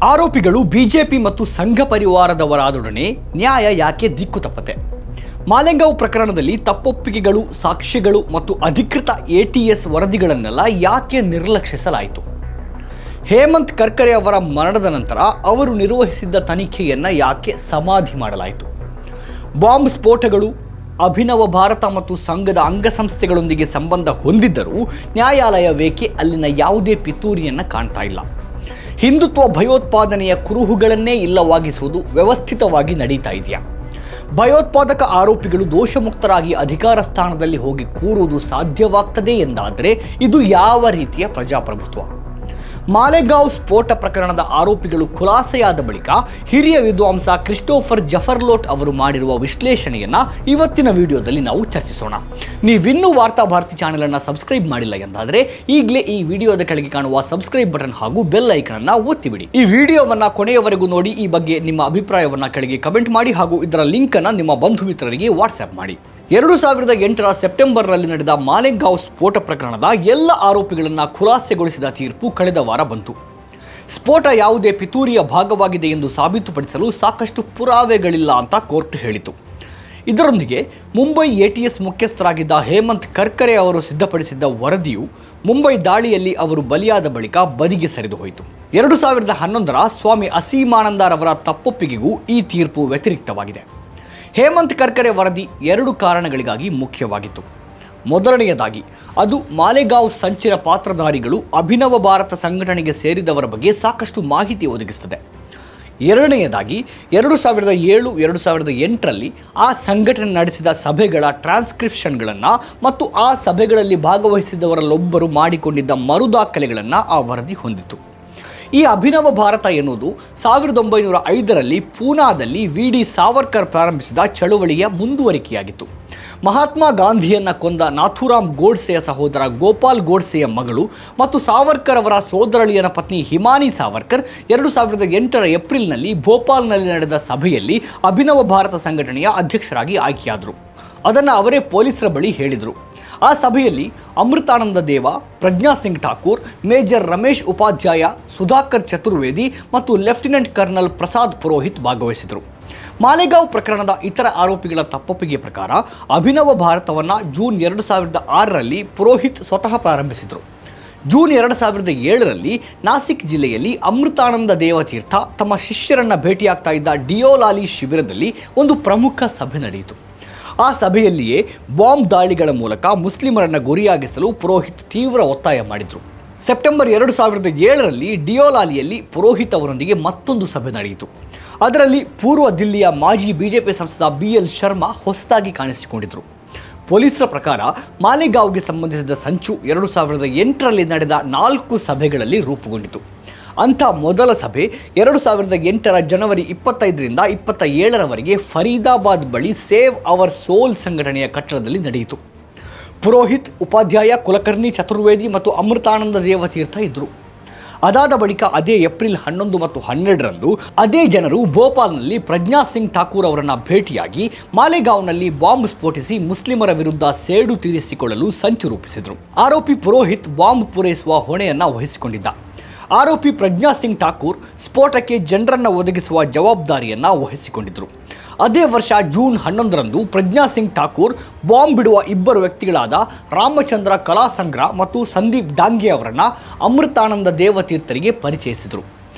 ಆರೋಪಿಗಳು ಬಿಜೆಪಿ ಮತ್ತು ಸಂಘ ಪರಿವಾರದವರಾದೊಡನೆ ನ್ಯಾಯ ಯಾಕೆ ದಿಕ್ಕು ತಪ್ಪತೆ? ಮಾಲೆಗಾಂವ್ ಪ್ರಕರಣದಲ್ಲಿ ತಪ್ಪೊಪ್ಪಿಗೆಗಳು, ಸಾಕ್ಷ್ಯಗಳು ಮತ್ತು ಅಧಿಕೃತ ಎಟಿಎಸ್ ವರದಿಗಳನ್ನೆಲ್ಲ ಯಾಕೆ ನಿರ್ಲಕ್ಷಿಸಲಾಯಿತು? ಹೇಮಂತ್ ಕರ್ಕರೆ ಅವರ ಮರಣದ ನಂತರ ಅವರು ನಿರ್ವಹಿಸಿದ್ದ ತನಿಖೆಯನ್ನು ಯಾಕೆ ಸಮಾಧಿ ಮಾಡಲಾಯಿತು? ಬಾಂಬ್ ಸ್ಫೋಟಗಳು ಅಭಿನವ ಭಾರತ ಮತ್ತು ಸಂಘದ ಅಂಗಸಂಸ್ಥೆಗಳೊಂದಿಗೆ ಸಂಬಂಧ ಹೊಂದಿದ್ದರೂ ನ್ಯಾಯಾಲಯವೇಕೆ ಅಲ್ಲಿನ ಯಾವುದೇ ಪಿತೂರಿಯನ್ನು ಕಾಣ್ತಾ ಇಲ್ಲ? ಹಿಂದುತ್ವ ಭಯೋತ್ಪಾದನೆಯ ಕುರುಹುಗಳನ್ನೇ ಇಲ್ಲವಾಗಿಸುವುದು ವ್ಯವಸ್ಥಿತವಾಗಿ ನಡೀತಾ ಇದೆಯಾ? ಭಯೋತ್ಪಾದಕ ಆರೋಪಿಗಳು ದೋಷಮುಕ್ತರಾಗಿ ಅಧಿಕಾರ ಸ್ಥಾನದಲ್ಲಿ ಹೋಗಿ ಕೂರುವುದು ಸಾಧ್ಯವಾಗ್ತದೆ ಎಂದಾದರೆ ಇದು ಯಾವ ರೀತಿಯ ಪ್ರಜಾಪ್ರಭುತ್ವ? ಮಾಲೆಗಾಂವ್ ಸ್ಫೋಟ ಪ್ರಕರಣದ ಆರೋಪಿಗಳು ಖುಲಾಸೆಯಾದ ಬಳಿಕ ಹಿರಿಯ ವಿದ್ವಾಂಸ ಕ್ರಿಸ್ಟೋಫರ್ ಜಫರ್ಲೋಟ್ ಅವರು ಮಾಡಿರುವ ವಿಶ್ಲೇಷಣೆಯನ್ನು ಇವತ್ತಿನ ವಿಡಿಯೋದಲ್ಲಿ ನಾವು ಚರ್ಚಿಸೋಣ. ನೀವಿನ್ನೂ ವಾರ್ತಾ ಭಾರತಿ ಚಾನೆಲ್ ಸಬ್ಸ್ಕ್ರೈಬ್ ಮಾಡಿಲ್ಲ ಎಂದಾದರೆ ಈಗಲೇ ಈ ವಿಡಿಯೋದ ಕೆಳಗೆ ಕಾಣುವ ಸಬ್ಸ್ಕ್ರೈಬ್ ಬಟನ್ ಹಾಗೂ ಬೆಲ್ ಐಕನ್ ಅನ್ನು ಒತ್ತಿಬಿಡಿ. ಈ ವಿಡಿಯೋವನ್ನು ಕೊನೆಯವರೆಗೂ ನೋಡಿ, ಈ ಬಗ್ಗೆ ನಿಮ್ಮ ಅಭಿಪ್ರಾಯವನ್ನು ಕೆಳಗೆ ಕಮೆಂಟ್ ಮಾಡಿ ಹಾಗೂ ಇದರ ಲಿಂಕ್ ಅನ್ನು ನಿಮ್ಮ ಬಂಧು ಮಿತ್ರರಿಗೆ ವಾಟ್ಸ್ಆಪ್ ಮಾಡಿ. 2008ರ ಸೆಪ್ಟೆಂಬರ್ನಲ್ಲಿ ನಡೆದ ಮಾಲೆಗಾಂವ್ ಸ್ಫೋಟ ಪ್ರಕರಣದ ಎಲ್ಲ ಆರೋಪಿಗಳನ್ನು ಖುಲಾಸೆಗೊಳಿಸಿದ ತೀರ್ಪು ಕಳೆದ ವಾರ ಬಂತು. ಸ್ಫೋಟ ಯಾವುದೇ ಪಿತೂರಿಯ ಭಾಗವಾಗಿದೆ ಎಂದು ಸಾಬೀತುಪಡಿಸಲು ಸಾಕಷ್ಟು ಪುರಾವೆಗಳಿಲ್ಲ ಅಂತ ಕೋರ್ಟ್ ಹೇಳಿತು. ಇದರೊಂದಿಗೆ ಮುಂಬೈ ಎಟಿಎಸ್ ಮುಖ್ಯಸ್ಥರಾಗಿದ್ದ ಹೇಮಂತ್ ಕರ್ಕರೆ ಅವರು ಸಿದ್ಧಪಡಿಸಿದ್ದ ವರದಿಯು ಮುಂಬೈ ದಾಳಿಯಲ್ಲಿ ಅವರು ಬಲಿಯಾದ ಬಳಿಕ ಬದಿಗೆ ಸರಿದು ಹೋಯಿತು. 2011ರ ಸ್ವಾಮಿ ಅಸೀಮಾನಂದರವರ ತಪ್ಪೊಪ್ಪಿಗೆಗೂ ಈ ತೀರ್ಪು ವ್ಯತಿರಿಕ್ತವಾಗಿದೆ. ಹೇಮಂತ್ ಕರ್ಕರೆ ವರದಿ 2 ಕಾರಣಗಳಿಗಾಗಿ ಮುಖ್ಯವಾಗಿತ್ತು. ಮೊದಲನೆಯದಾಗಿ, ಅದು ಮಾಲೆಗಾಂವ್ ಸಂಚಿನ ಪಾತ್ರಧಾರಿಗಳು ಅಭಿನವ ಭಾರತ ಸಂಘಟನೆಗೆ ಸೇರಿದವರ ಬಗ್ಗೆ ಸಾಕಷ್ಟು ಮಾಹಿತಿ ಒದಗಿಸುತ್ತದೆ. ಎರಡನೆಯದಾಗಿ, 2007-2008ರಲ್ಲಿ ಆ ಸಂಘಟನೆ ನಡೆಸಿದ ಸಭೆಗಳ ಟ್ರಾನ್ಸ್ಕ್ರಿಪ್ಷನ್ಗಳನ್ನು ಮತ್ತು ಆ ಸಭೆಗಳಲ್ಲಿ ಭಾಗವಹಿಸಿದವರಲ್ಲೊಬ್ಬರು ಮಾಡಿಕೊಂಡಿದ್ದ ಮರುದಾಖಲೆಗಳನ್ನು ಆ ವರದಿ ಹೊಂದಿತು. ಈ ಅಭಿನವ ಭಾರತ ಎನ್ನುವುದು 1905ರಲ್ಲಿ ಪೂನಾದಲ್ಲಿ ವಿ.ಡಿ. ಸಾವರ್ಕರ್ ಪ್ರಾರಂಭಿಸಿದ ಚಳುವಳಿಯ ಮುಂದುವರಿಕೆಯಾಗಿತ್ತು. ಮಹಾತ್ಮ ಗಾಂಧಿಯನ್ನ ಕೊಂದ ನಾಥೂರಾಮ್ ಗೋಡ್ಸೆಯ ಸಹೋದರ ಗೋಪಾಲ್ ಗೋಡ್ಸೆಯ ಮಗಳು ಮತ್ತು ಸಾವರ್ಕರ್ ಅವರ ಸೋದರಳಿಯನ ಪತ್ನಿ ಹಿಮಾನಿ ಸಾವರ್ಕರ್ 2008ರ ಏಪ್ರಿಲ್ನಲ್ಲಿ ಭೋಪಾಲ್ನಲ್ಲಿ ನಡೆದ ಸಭೆಯಲ್ಲಿ ಅಭಿನವ ಭಾರತ ಸಂಘಟನೆಯ ಅಧ್ಯಕ್ಷರಾಗಿ ಆಯ್ಕೆಯಾದರು. ಅದನ್ನು ಅವರೇ ಪೊಲೀಸರ ಬಳಿ ಹೇಳಿದರು. ಆ ಸಭೆಯಲ್ಲಿ ಅಮೃತಾನಂದ ದೇವ, ಪ್ರಜ್ಞಾ ಸಿಂಗ್ ಠಾಕೂರ್, ಮೇಜರ್ ರಮೇಶ್ ಉಪಾಧ್ಯಾಯ, ಸುಧಾಕರ್ ಚತುರ್ವೇದಿ ಮತ್ತು ಲೆಫ್ಟಿನೆಂಟ್ ಕರ್ನಲ್ ಪ್ರಸಾದ್ ಪುರೋಹಿತ್ ಭಾಗವಹಿಸಿದರು. ಮಾಲೆಗಾಂವ್ ಪ್ರಕರಣದ ಇತರ ಆರೋಪಿಗಳ ತಪ್ಪೊಪ್ಪಿಗೆ ಪ್ರಕಾರ ಅಭಿನವ ಭಾರತವನ್ನು ಜೂನ್ 2006ರಲ್ಲಿ ಪುರೋಹಿತ್ ಸ್ವತಃ ಪ್ರಾರಂಭಿಸಿದರು. ಜೂನ್ 2007ರಲ್ಲಿ ನಾಸಿಕ್ ಜಿಲ್ಲೆಯಲ್ಲಿ ಅಮೃತಾನಂದ ದೇವತೀರ್ಥ ತಮ್ಮ ಶಿಷ್ಯರನ್ನು ಭೇಟಿಯಾಗ್ತಾ ಇದ್ದ ಡಿಯೋಲಾಲಿ ಶಿಬಿರದಲ್ಲಿ ಒಂದು ಪ್ರಮುಖ ಸಭೆ ನಡೆಯಿತು. ಆ ಸಭೆಯಲ್ಲಿಯೇ ಬಾಂಬ್ ದಾಳಿಗಳ ಮೂಲಕ ಮುಸ್ಲಿಮರನ್ನು ಗುರಿಯಾಗಿಸಲು ಪುರೋಹಿತ್ ತೀವ್ರ ಒತ್ತಾಯ ಮಾಡಿದರು. ಸೆಪ್ಟೆಂಬರ್ 2007ರಲ್ಲಿ ಡಿಯೋಲಾಲಿಯಲ್ಲಿ ಪುರೋಹಿತ್ ಅವರೊಂದಿಗೆ ಮತ್ತೊಂದು ಸಭೆ ನಡೆಯಿತು. ಅದರಲ್ಲಿ ಪೂರ್ವ ದಿಲ್ಲಿಯ ಮಾಜಿ ಬಿಜೆಪಿ ಸಂಸದ BL ಶರ್ಮಾ ಹೊಸದಾಗಿ ಕಾಣಿಸಿಕೊಂಡಿದ್ದರು. ಪೊಲೀಸರ ಪ್ರಕಾರ ಮಾಲೆಗಾಂವ್ಗೆ ಸಂಬಂಧಿಸಿದ ಸಂಚು 2008ರಲ್ಲಿ ನಡೆದ 4 ಸಭೆಗಳಲ್ಲಿ ರೂಪುಗೊಂಡಿತು. ಅಂಥ ಮೊದಲ ಸಭೆ 2008ರ ಜನವರಿ 25ರಿಂದ 27ರವರೆಗೆ ಫರೀದಾಬಾದ್ ಬಳಿ ಸೇವ್ ಅವರ್ ಸೋಲ್ ಸಂಘಟನೆಯ ಕಟ್ಟಡದಲ್ಲಿ ನಡೆಯಿತು. ಪುರೋಹಿತ್, ಉಪಾಧ್ಯಾಯ, ಕುಲಕರ್ಣಿ, ಚತುರ್ವೇದಿ ಮತ್ತು ಅಮೃತಾನಂದ ದೇವತೀರ್ಥ ಇದ್ದರು. ಅದಾದ ಬಳಿಕ ಅದೇ ಏಪ್ರಿಲ್ 11 ಮತ್ತು 12ರಂದು ಅದೇ ಜನರು ಭೋಪಾಲ್ನಲ್ಲಿ ಪ್ರಜ್ಞಾ ಸಿಂಗ್ ಠಾಕೂರ್ ಅವರನ್ನು ಭೇಟಿಯಾಗಿ ಮಾಲೆಗಾಂವ್ನಲ್ಲಿ ಬಾಂಬ್ ಸ್ಫೋಟಿಸಿ ಮುಸ್ಲಿಮರ ವಿರುದ್ಧ ಸೇಡು ತೀರಿಸಿಕೊಳ್ಳಲು ಸಂಚು ರೂಪಿಸಿದರು. ಆರೋಪಿ ಪುರೋಹಿತ್ ಬಾಂಬ್ ಪೂರೈಸುವ ಹೊಣೆಯನ್ನು ವಹಿಸಿಕೊಂಡಿದ್ದ. ಆರೋಪಿ ಪ್ರಜ್ಞಾ ಸಿಂಗ್ ಠಾಕೂರ್ ಸ್ಫೋಟಕ್ಕೆ ಜನರನ್ನು ಒದಗಿಸುವ ಜವಾಬ್ದಾರಿಯನ್ನು ವಹಿಸಿಕೊಂಡಿದ್ದರು. ಅದೇ ವರ್ಷ ಜೂನ್ 11ರಂದು ಪ್ರಜ್ಞಾ ಸಿಂಗ್ ಠಾಕೂರ್ ಬಾಂಬ್ ಬಿಡುವ 2 ವ್ಯಕ್ತಿಗಳಾದ ರಾಮಚಂದ್ರ ಕಲಾಸಂಗ್ರ ಮತ್ತು ಸಂದೀಪ್ ಡಾಂಗೆ ಅವರನ್ನು ಅಮೃತಾನಂದ ದೇವತೀರ್ಥರಿಗೆ ಪರಿಚಯಿಸಿದರು.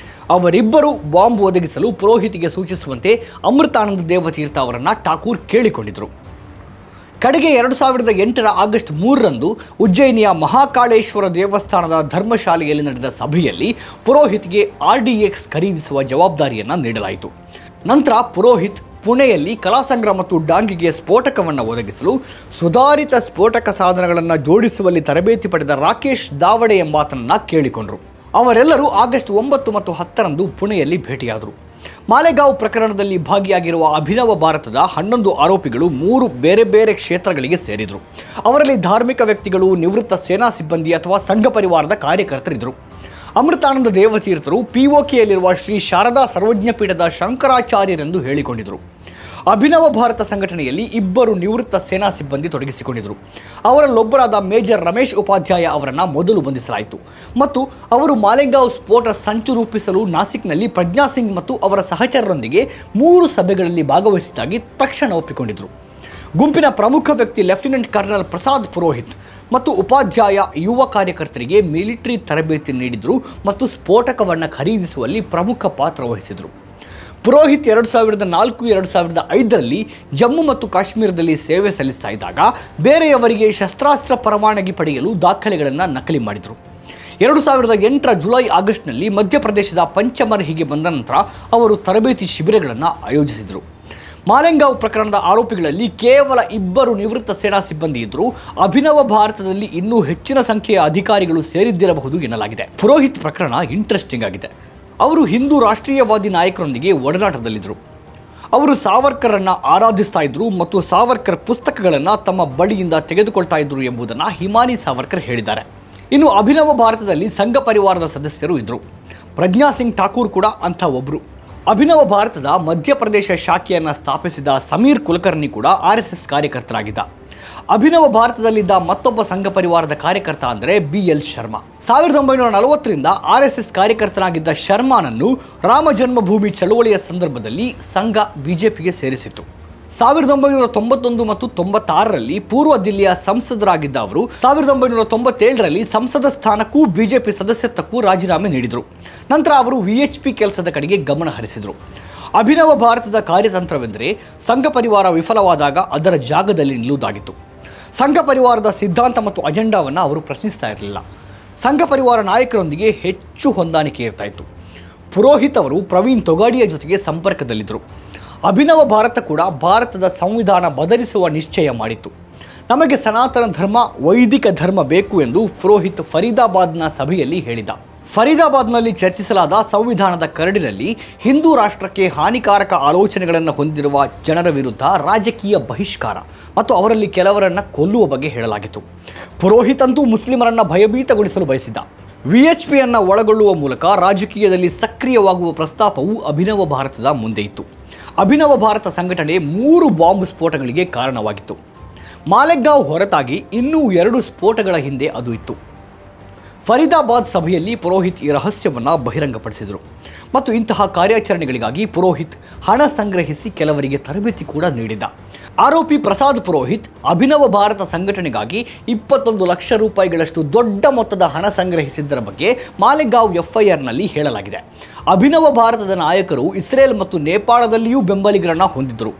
ಅವರಿಬ್ಬರು ಬಾಂಬ್ ಒದಗಿಸಲು ಪುರೋಹಿತಿಗೆ ಸೂಚಿಸುವಂತೆ ಅಮೃತಾನಂದ ದೇವತೀರ್ಥ ಅವರನ್ನು ಠಾಕೂರ್ ಕೇಳಿಕೊಂಡಿದ್ದರು. ಕಡೆಗೆ 2008ರ ಆಗಸ್ಟ್ 3ರಂದು ಉಜ್ಜಯಿನಿಯ ಮಹಾಕಾಳೇಶ್ವರ ದೇವಸ್ಥಾನದ ಧರ್ಮಶಾಲೆಯಲ್ಲಿ ನಡೆದ ಸಭೆಯಲ್ಲಿ ಪುರೋಹಿತ್ಗೆ RDX ಖರೀದಿಸುವ ಜವಾಬ್ದಾರಿಯನ್ನು ನೀಡಲಾಯಿತು. ನಂತರ ಪುರೋಹಿತ್ ಪುಣೆಯಲ್ಲಿ ಕಲಾಸಂಗ್ರ ಮತ್ತು ಡಾಂಗಿಗೆ ಸ್ಫೋಟಕವನ್ನು ಒದಗಿಸಲು ಸುಧಾರಿತ ಸ್ಫೋಟಕ ಸಾಧನಗಳನ್ನು ಜೋಡಿಸುವಲ್ಲಿ ತರಬೇತಿ ಪಡೆದ ರಾಕೇಶ್ ದಾವಡೆ ಎಂಬಾತನನ್ನು ಕೇಳಿಕೊಂಡರು. ಅವರೆಲ್ಲರೂ ಆಗಸ್ಟ್ 9 ಮತ್ತು 10ರಂದು ಪುಣೆಯಲ್ಲಿ ಭೇಟಿಯಾದರು. ಮಾಲೆಗಾಂವ್ ಪ್ರಕರಣದಲ್ಲಿ ಭಾಗಿಯಾಗಿರುವ ಅಭಿನವ ಭಾರತದ 11 ಆರೋಪಿಗಳು 3 ಬೇರೆ ಬೇರೆ ಕ್ಷೇತ್ರಗಳಿಗೆ ಸೇರಿದರು. ಅವರಲ್ಲಿ ಧಾರ್ಮಿಕ ವ್ಯಕ್ತಿಗಳು, ನಿವೃತ್ತ ಸೇನಾ ಸಿಬ್ಬಂದಿ ಅಥವಾ ಸಂಘ ಪರಿವಾರದ ಕಾರ್ಯಕರ್ತರಿದ್ದರು. ಅಮೃತಾನಂದ ದೇವತೀರ್ಥರು POKಯಲ್ಲಿರುವ ಶ್ರೀ ಶಾರದಾ ಸರ್ವಜ್ಞ ಪೀಠದ ಶಂಕರಾಚಾರ್ಯರೆಂದು ಹೇಳಿಕೊಂಡಿದ್ದರು. ಅಭಿನವ ಭಾರತ ಸಂಘಟನೆಯಲ್ಲಿ ಇಬ್ಬರು ನಿವೃತ್ತ ಸೇನಾ ಸಿಬ್ಬಂದಿ ತೊಡಗಿಸಿಕೊಂಡಿದ್ದರು. ಅವರಲ್ಲೊಬ್ಬರಾದ ಮೇಜರ್ ರಮೇಶ್ ಉಪಾಧ್ಯಾಯ ಅವರನ್ನು ಮೊದಲು ಬಂಧಿಸಲಾಯಿತು ಮತ್ತು ಅವರು ಮಾಲೆಗಾಂವ್ ಸ್ಫೋಟ ಸಂಚು ರೂಪಿಸಲು ನಾಸಿಕ್ನಲ್ಲಿ ಪ್ರಜ್ಞಾ ಸಿಂಗ್ ಮತ್ತು ಅವರ ಸಹಚರರೊಂದಿಗೆ 3 ಸಭೆಗಳಲ್ಲಿ ಭಾಗವಹಿಸಿದ್ದಾಗಿ ತಕ್ಷಣ ಒಪ್ಪಿಕೊಂಡಿದ್ದರು. ಗುಂಪಿನ ಪ್ರಮುಖ ವ್ಯಕ್ತಿ ಲೆಫ್ಟಿನೆಂಟ್ ಕರ್ನಲ್ ಪ್ರಸಾದ್ ಪುರೋಹಿತ್ ಮತ್ತು ಉಪಾಧ್ಯಾಯ ಯುವ ಕಾರ್ಯಕರ್ತರಿಗೆ ಮಿಲಿಟರಿ ತರಬೇತಿ ನೀಡಿದರು ಮತ್ತು ಸ್ಫೋಟಕವನ್ನು ಖರೀದಿಸುವಲ್ಲಿ ಪ್ರಮುಖ ಪಾತ್ರ ವಹಿಸಿದರು. ಪುರೋಹಿತ್ 2004-2005ರಲ್ಲಿ ಜಮ್ಮು ಮತ್ತು ಕಾಶ್ಮೀರದಲ್ಲಿ ಸೇವೆ ಸಲ್ಲಿಸ್ತಾ ಇದ್ದಾಗ ಬೇರೆಯವರಿಗೆ ಶಸ್ತ್ರಾಸ್ತ್ರ ಪರವಾನಗಿ ಪಡೆಯಲು ದಾಖಲೆಗಳನ್ನು ನಕಲಿ ಮಾಡಿದರು. 2008ರ ಜುಲೈ-ಆಗಸ್ಟ್ನಲ್ಲಿ ಮಧ್ಯಪ್ರದೇಶದ ಪಂಚಮರ್ಹಿಗೆ ಬಂದ ನಂತರ ಅವರು ತರಬೇತಿ ಶಿಬಿರಗಳನ್ನು ಆಯೋಜಿಸಿದರು. ಮಾಲೆಗಾಂವ್ ಪ್ರಕರಣದ ಆರೋಪಿಗಳಲ್ಲಿ ಕೇವಲ 2 ನಿವೃತ್ತ ಸೇನಾ ಸಿಬ್ಬಂದಿ ಇದ್ದರೂ ಅಭಿನವ ಭಾರತದಲ್ಲಿ ಇನ್ನೂ ಹೆಚ್ಚಿನ ಸಂಖ್ಯೆಯ ಅಧಿಕಾರಿಗಳು ಸೇರಿದ್ದಿರಬಹುದು ಎನ್ನಲಾಗಿದೆ. ಪುರೋಹಿತ್ ಪ್ರಕರಣ ಇಂಟ್ರೆಸ್ಟಿಂಗ್ ಆಗಿದೆ. ಅವರು ಹಿಂದೂ ರಾಷ್ಟ್ರೀಯವಾದಿ ನಾಯಕರೊಂದಿಗೆ ಒಡನಾಟದಲ್ಲಿದ್ದರು. ಅವರು ಸಾವರ್ಕರನ್ನು ಆರಾಧಿಸ್ತಾ ಇದ್ರು ಮತ್ತು ಸಾವರ್ಕರ್ ಪುಸ್ತಕಗಳನ್ನು ತಮ್ಮ ಬಳಿಯಿಂದ ತೆಗೆದುಕೊಳ್ತಾ ಇದ್ರು ಎಂಬುದನ್ನು ಹಿಮಾನಿ ಸಾವರ್ಕರ್ ಹೇಳಿದ್ದಾರೆ. ಇನ್ನು ಅಭಿನವ ಭಾರತದಲ್ಲಿ ಸಂಘ ಪರಿವಾರದ ಸದಸ್ಯರು ಇದ್ದರು. ಪ್ರಜ್ಞಾ ಸಿಂಗ್ ಠಾಕೂರ್ ಕೂಡ ಅಂಥ ಒಬ್ಬರು. ಅಭಿನವ ಭಾರತದ ಮಧ್ಯಪ್ರದೇಶ ಶಾಖೆಯನ್ನು ಸ್ಥಾಪಿಸಿದ ಸಮೀರ್ ಕುಲಕರ್ಣಿ ಕೂಡ RSS ಕಾರ್ಯಕರ್ತರಾಗಿದ್ದ. ಅಭಿನವ ಭಾರತದಲ್ಲಿದ್ದ ಮತ್ತೊಬ್ಬ ಸಂಘ ಪರಿವಾರದ ಕಾರ್ಯಕರ್ತ ಅಂದರೆ BL ಶರ್ಮಾ. 1940ರಿಂದ RSS ಕಾರ್ಯಕರ್ತನಾಗಿದ್ದ ಶರ್ಮಾನನ್ನು ರಾಮ ಜನ್ಮಭೂಮಿ ಚಳವಳಿಯ ಸಂದರ್ಭದಲ್ಲಿ ಸಂಘ BJPಗೆ ಸೇರಿಸಿತು. 1991 ಮತ್ತು 96ರಲ್ಲಿ ಪೂರ್ವ ದಿಲ್ಲಿಯ ಸಂಸದರಾಗಿದ್ದ ಅವರು 1997ರಲ್ಲಿ ಸಂಸದ ಸ್ಥಾನಕ್ಕೂ BJP ಸದಸ್ಯತ್ವಕ್ಕೂ ರಾಜೀನಾಮೆ ನೀಡಿದರು. ನಂತರ ಅವರು VHP ಕೆಲಸದ ಕಡೆಗೆ ಗಮನ ಹರಿಸಿದರು. ಅಭಿನವ ಭಾರತದ ಕಾರ್ಯತಂತ್ರವೆಂದರೆ ಸಂಘ ಪರಿವಾರ ವಿಫಲವಾದಾಗ ಅದರ ಜಾಗದಲ್ಲಿ ನಿಲ್ಲುವುದಾಗಿತ್ತು. ಸಂಘ ಪರಿವಾರದ ಸಿದ್ಧಾಂತ ಮತ್ತು ಅಜೆಂಡಾವನ್ನು ಅವರು ಪ್ರಶ್ನಿಸ್ತಾ ಇರಲಿಲ್ಲ. ಸಂಘ ಪರಿವಾರ ನಾಯಕರೊಂದಿಗೆ ಹೆಚ್ಚು ಹೊಂದಾಣಿಕೆ ಇರ್ತಾ ಇತ್ತು. ಪುರೋಹಿತ್ ಅವರು ಪ್ರವೀಣ್ ತೊಗಾಡಿಯ ಜೊತೆಗೆ ಸಂಪರ್ಕದಲ್ಲಿದ್ದರು. ಅಭಿನವ ಭಾರತ ಕೂಡ ಭಾರತದ ಸಂವಿಧಾನ ಬದಲಿಸುವ ನಿಶ್ಚಯ ಮಾಡಿತ್ತು. ನಮಗೆ ಸನಾತನ ಧರ್ಮ, ವೈದಿಕ ಧರ್ಮ ಬೇಕು ಎಂದು ಪುರೋಹಿತ್ ಫರೀದಾಬಾದ್ನ ಸಭೆಯಲ್ಲಿ ಹೇಳಿದ. ಫರೀದಾಬಾದ್ನಲ್ಲಿ ಚರ್ಚಿಸಲಾದ ಸಂವಿಧಾನದ ಕರಡಿನಲ್ಲಿ ಹಿಂದೂ ರಾಷ್ಟ್ರಕ್ಕೆ ಹಾನಿಕಾರಕ ಆಲೋಚನೆಗಳನ್ನು ಹೊಂದಿರುವ ಜನರ ವಿರುದ್ಧ ರಾಜಕೀಯ ಬಹಿಷ್ಕಾರ ಮತ್ತು ಅವರಲ್ಲಿ ಕೆಲವರನ್ನು ಕೊಲ್ಲುವ ಬಗ್ಗೆ ಹೇಳಲಾಗಿತ್ತು. ಪುರೋಹಿತ್ ಅಂತೂ ಮುಸ್ಲಿಮರನ್ನು ಭಯಭೀತಗೊಳಿಸಲು ಬಯಸಿದ್ದ. VHPಯನ್ನು ಒಳಗೊಳ್ಳುವ ಮೂಲಕ ರಾಜಕೀಯದಲ್ಲಿ ಸಕ್ರಿಯವಾಗುವ ಪ್ರಸ್ತಾಪವು ಅಭಿನವ ಭಾರತದ ಮುಂದೆ ಇತ್ತು. ಅಭಿನವ ಭಾರತ ಸಂಘಟನೆ 3 ಬಾಂಬ್ ಸ್ಫೋಟಗಳಿಗೆ ಕಾರಣವಾಗಿತ್ತು. ಮಾಲೆಗಾಂವ್ ಹೊರತಾಗಿ ಇನ್ನೂ 2 ಸ್ಫೋಟಗಳ ಹಿಂದೆ ಅದು ಇತ್ತು. ಫರೀದಾಬಾದ್ ಸಭೆಯಲ್ಲಿ ಪುರೋಹಿತ್ ಈ ರಹಸ್ಯವನ್ನು ಬಹಿರಂಗಪಡಿಸಿದರು ಮತ್ತು ಇಂತಹ ಕಾರ್ಯಾಚರಣೆಗಳಿಗಾಗಿ ಪುರೋಹಿತ್ ಹಣ ಸಂಗ್ರಹಿಸಿ ಕೆಲವರಿಗೆ ತರಬೇತಿ ಕೂಡ ನೀಡಿದ್ದ. ಆರೋಪಿ ಪ್ರಸಾದ್ ಪುರೋಹಿತ್ ಅಭಿನವ ಭಾರತ ಸಂಘಟನೆಗಾಗಿ 21 ಲಕ್ಷ ರೂಪಾಯಿಗಳಷ್ಟು ದೊಡ್ಡ ಮೊತ್ತದ ಹಣ ಸಂಗ್ರಹಿಸಿದ್ದರ ಬಗ್ಗೆ ಮಾಲೆಗಾಂವ್ FIRನಲ್ಲಿ ಹೇಳಲಾಗಿದೆ. ಅಭಿನವ ಭಾರತದ ನಾಯಕರು ಇಸ್ರೇಲ್ ಮತ್ತು ನೇಪಾಳದಲ್ಲಿಯೂ ಬೆಂಬಲಿಗರನ್ನು ಹೊಂದಿದ್ದರು.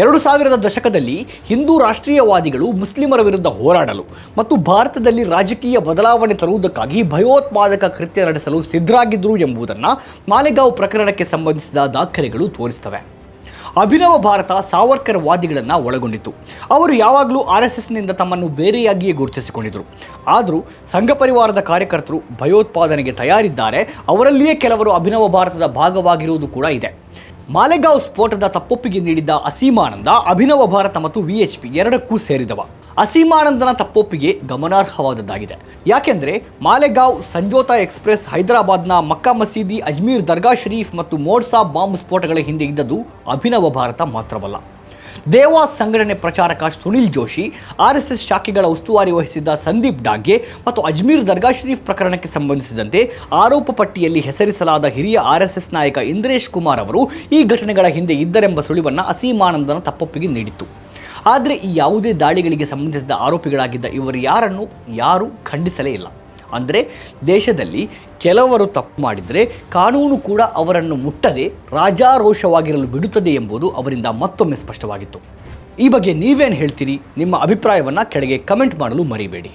2000ರ ದಶಕದಲ್ಲಿ ಹಿಂದೂ ರಾಷ್ಟ್ರೀಯವಾದಿಗಳು ಮುಸ್ಲಿಮರ ವಿರುದ್ಧ ಹೋರಾಡಲು ಮತ್ತು ಭಾರತದಲ್ಲಿ ರಾಜಕೀಯ ಬದಲಾವಣೆ ತರುವುದಕ್ಕಾಗಿ ಭಯೋತ್ಪಾದಕ ಕೃತ್ಯ ನಡೆಸಲು ಸಿದ್ಧರಾಗಿದ್ದರು ಎಂಬುದನ್ನು ಮಾಲೆಗಾಂವ್ ಪ್ರಕರಣಕ್ಕೆ ಸಂಬಂಧಿಸಿದ ದಾಖಲೆಗಳು ತೋರಿಸುತ್ತವೆ. ಅಭಿನವ ಭಾರತ ಸಾವರ್ಕರ್ ವಾದಿಗಳನ್ನು ಒಳಗೊಂಡಿತ್ತು. ಅವರು ಯಾವಾಗಲೂ RSSನಿಂದ ತಮ್ಮನ್ನು ಬೇರೆಯಾಗಿಯೇ ಗುರುತಿಸಿಕೊಂಡಿದ್ದರು. ಆದರೂ ಸಂಘ ಪರಿವಾರದ ಕಾರ್ಯಕರ್ತರು ಭಯೋತ್ಪಾದನೆಗೆ ತಯಾರಿದ್ದಾರೆ. ಅವರಲ್ಲಿಯೇ ಕೆಲವರು ಅಭಿನವ ಭಾರತದ ಭಾಗವಾಗಿರುವುದು ಕೂಡ ಇದೆ. ಮಾಲೆಗಾಂವ್ ಸ್ಫೋಟದ ತಪ್ಪೊಪ್ಪಿಗೆ ನೀಡಿದ್ದ ಅಸೀಮಾನಂದ ಅಭಿನವ ಭಾರತ ಮತ್ತು VHP ಎರಡಕ್ಕೂ ಸೇರಿದವ. ಅಸೀಮಾನಂದನ ತಪ್ಪೊಪ್ಪಿಗೆ ಗಮನಾರ್ಹವಾದದ್ದಾಗಿದೆ. ಯಾಕೆಂದರೆ ಮಾಲೆಗಾಂವ್, ಸಂಜೋತಾ ಎಕ್ಸ್ಪ್ರೆಸ್, ಹೈದರಾಬಾದ್ನ ಮಕ್ಕಾ ಮಸೀದಿ, ಅಜ್ಮೀರ್ ದರ್ಗಾ ಶರೀಫ್ ಮತ್ತು ಮೋಡ್ಸಾ ಬಾಂಬ್ ಸ್ಫೋಟಗಳ ಹಿಂದೆ ಇದ್ದದ್ದು ಅಭಿನವ ಭಾರತ ಮಾತ್ರವಲ್ಲ. ದೇವಾಸ್ ಸಂಘಟನೆ ಪ್ರಚಾರಕ ಸುನಿಲ್ ಜೋಶಿ, RSS ಶಾಖೆಗಳ ಉಸ್ತುವಾರಿ ವಹಿಸಿದ್ದ ಸಂದೀಪ್ ಡಾಂಗೆ ಮತ್ತು ಅಜ್ಮೀರ್ ದರ್ಗಾ ಶರೀಫ್ ಪ್ರಕರಣಕ್ಕೆ ಸಂಬಂಧಿಸಿದಂತೆ ಆರೋಪ ಪಟ್ಟಿಯಲ್ಲಿ ಹೆಸರಿಸಲಾದ ಹಿರಿಯ RSS ನಾಯಕ ಇಂದ್ರೇಶ್ ಕುಮಾರ್ ಅವರು ಈ ಘಟನೆಗಳ ಹಿಂದೆ ಇದ್ದರೆಂಬ ಸುಳಿವನ್ನು ಅಸೀಮಾನಂದನ ತಪ್ಪೊಪ್ಪಿಗೆ ನೀಡಿತ್ತು. ಆದರೆ ಈ ಯಾವುದೇ ದಾಳಿಗಳಿಗೆ ಸಂಬಂಧಿಸಿದ ಆರೋಪಿಗಳಾಗಿದ್ದ ಇವರು ಯಾರೂ ಖಂಡಿಸಲೇ ಇಲ್ಲ. ಅಂದರೆ ದೇಶದಲ್ಲಿ ಕೆಲವರು ತಪ್ಪು ಮಾಡಿದರೆ ಕಾನೂನು ಕೂಡ ಅವರನ್ನು ಮುಟ್ಟದೆ ರಾಜಾರೋಷವಾಗಿರಲು ಬಿಡುತ್ತದೆ ಎಂಬುದು ಅವರಿಂದ ಮತ್ತೊಮ್ಮೆ ಸ್ಪಷ್ಟವಾಗಿತ್ತು. ಈ ಬಗ್ಗೆ ನೀವೇನು ಹೇಳ್ತೀರಿ? ನಿಮ್ಮ ಅಭಿಪ್ರಾಯವನ್ನು ಕೆಳಗೆ ಕಮೆಂಟ್ ಮಾಡಲು ಮರಿಬೇಡಿ.